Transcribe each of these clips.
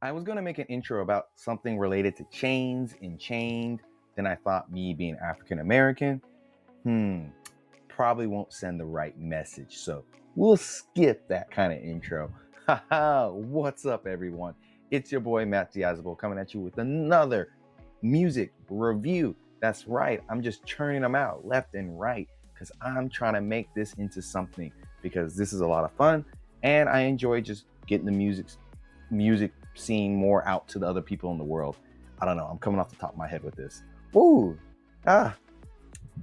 I was going to make an intro about something related to chains and chained. Then I thought, me being African American, probably won't send the right message. So we'll skip that kind of intro. Haha, what's up, everyone? It's your boy Matt Diazable coming at you with another music review. That's right, I'm just churning them out left and right because I'm trying to make this into something, because this is a lot of fun and I enjoy just getting the music scene more out to the other people in the world. I don't know, I'm coming off the top of my head with this. Woo! Ah.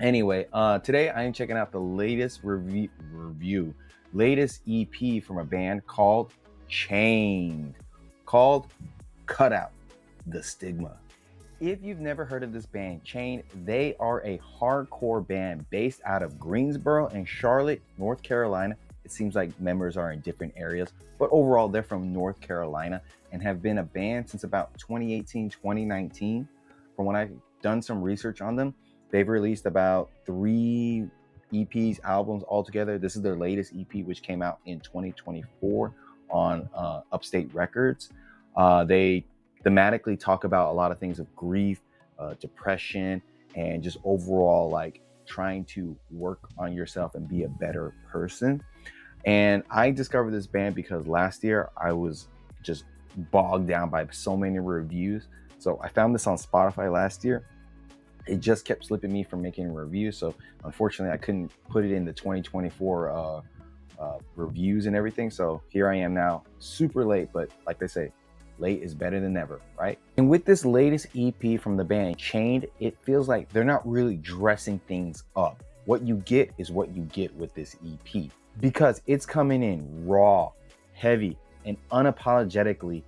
Anyway, today I am checking out the latest latest EP from a band called Chained, called Cut Out the Stigma. If you've never heard of this band, Chained, they are a hardcore band based out of Greensboro and Charlotte, North Carolina. It seems like members are in different areas, but overall they're from North Carolina and have been a band since about 2018, 2019. From when I've done some research on them, they've released about 3 EPs, albums altogether. This is their latest EP, which came out in 2024 on Upstate Records. They thematically talk about a lot of things of grief, depression, and just overall like trying to work on yourself and be a better person. And I discovered this band because last year I was just bogged down by so many reviews. So I found this on Spotify last year. It just kept slipping me from making a review. So unfortunately I couldn't put it in the 2024 reviews and everything. So here I am now, super late, but like they say, late is better than never, right? And with this latest EP from the band Chained, it feels like they're not really dressing things up. What you get is what you get with this EP, because it's coming in raw, heavy, and unapologetically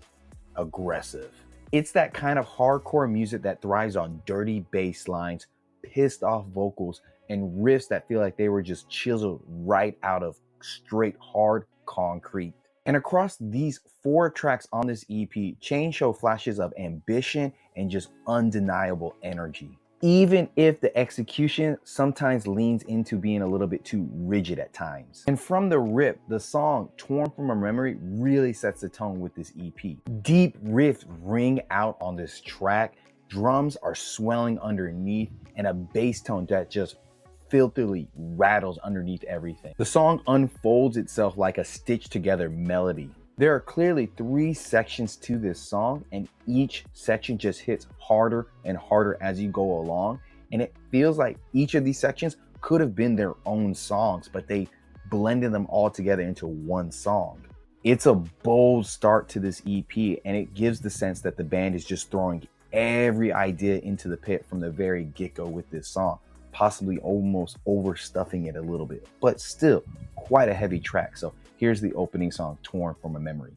aggressive. It's that kind of hardcore music that thrives on dirty bass lines, pissed off vocals, and riffs that feel like they were just chiseled right out of straight hard concrete. And across these 4 tracks on this EP, Chain show flashes of ambition and just undeniable energy, even if the execution sometimes leans into being a little bit too rigid at times. And from the rip, the song Torn From a Memory really sets the tone with this EP. Deep riffs ring out on this track, drums are swelling underneath, and a bass tone that just filthily rattles underneath everything. The song unfolds itself like a stitched together melody. There are clearly 3 sections to this song, and each section just hits harder and harder as you go along. And it feels like each of these sections could have been their own songs, but they blended them all together into one song. It's a bold start to this EP, and it gives the sense that the band is just throwing every idea into the pit from the very get-go with this song, possibly almost overstuffing it a little bit, but still quite a heavy track. So here's the opening song, Torn From a Memory.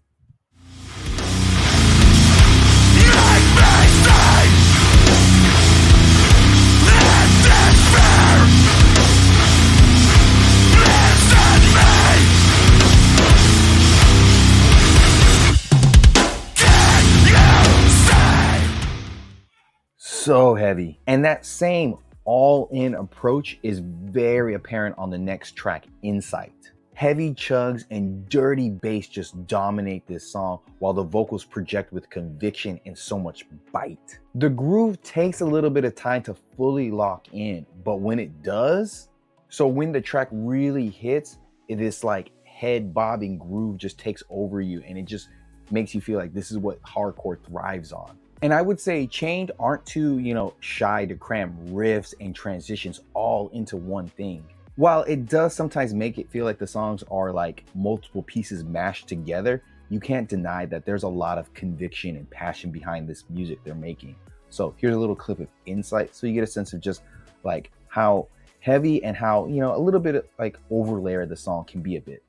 So heavy. And that same all-in approach is very apparent on the next track, Insight. Heavy chugs and dirty bass just dominate this song, while the vocals project with conviction and so much bite. The groove takes a little bit of time to fully lock in, but when it does, so when the track really hits, it is like head bobbing groove just takes over you, and it just makes you feel like this is what hardcore thrives on. And I would say Chained aren't too, shy to cram riffs and transitions all into one thing. While it does sometimes make it feel like the songs are like multiple pieces mashed together, you can't deny that there's a lot of conviction and passion behind this music they're making. So here's a little clip of Insight, so you get a sense of just like how heavy and how, a little bit of like overlayer the song can be a bit.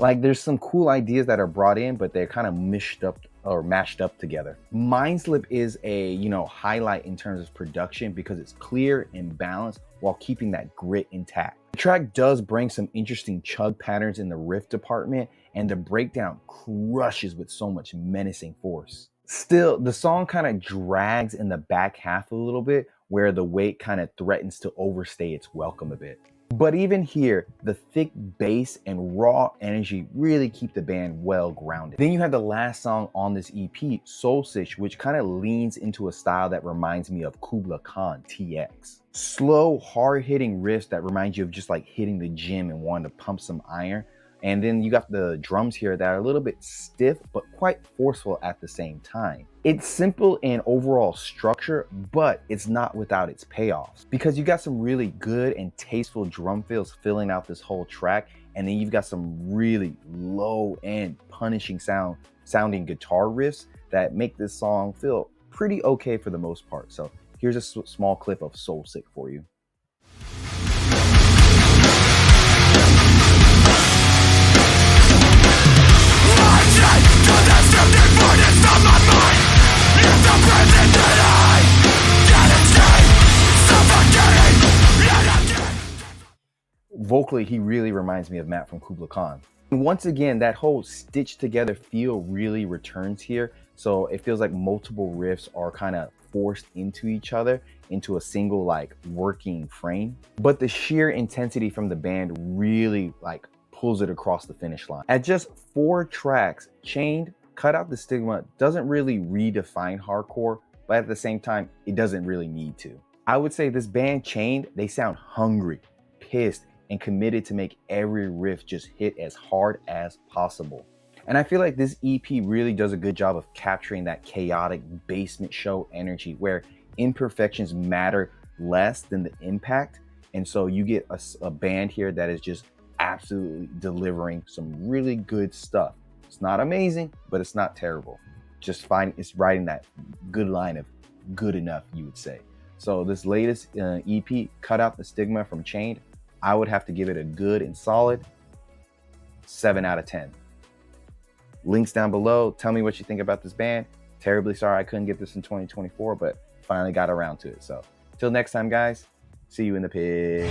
Like there's some cool ideas that are brought in, but they're kind of mashed up together. Mindslip is a, highlight in terms of production because it's clear and balanced while keeping that grit intact. The track does bring some interesting chug patterns in the riff department, and the breakdown crushes with so much menacing force. Still, the song kind of drags in the back half a little bit, where the weight kind of threatens to overstay its welcome a bit. But even here, the thick bass and raw energy really keep the band well grounded. Then you have the last song on this EP, Soul Stitch, which kind of leans into a style that reminds me of Kubla Khan, TX. Slow, hard-hitting riffs that remind you of just like hitting the gym and wanting to pump some iron. And then you got the drums here that are a little bit stiff, but quite forceful at the same time. It's simple in overall structure, but it's not without its payoffs, because you got some really good and tasteful drum fills filling out this whole track. And then you've got some really low end punishing sounding guitar riffs that make this song feel pretty okay for the most part. So here's a small clip of Soul Sick for you. Vocally, he really reminds me of Matt from Kubla Khan. And once again, that whole stitched together feel really returns here. So it feels like multiple riffs are kind of forced into each other into a single like working frame. But the sheer intensity from the band really like pulls it across the finish line. At just 4 tracks, Chained, Cut Out the Stigma doesn't really redefine hardcore, but at the same time, it doesn't really need to. I would say this band Chained, they sound hungry, pissed, and committed to make every riff just hit as hard as possible. And I feel like this EP really does a good job of capturing that chaotic basement show energy where imperfections matter less than the impact. And so you get a band here that is just absolutely delivering some really good stuff. It's not amazing, but it's not terrible. Just fine, it's riding that good line of good enough, you would say. So this latest EP, Cut Out the Stigma from Chained, I would have to give it a good and solid 7 out of 10. Links down below. Tell me what you think about this band. Terribly sorry I couldn't get this in 2024, but finally got around to it. So till next time, guys, see you in the pig.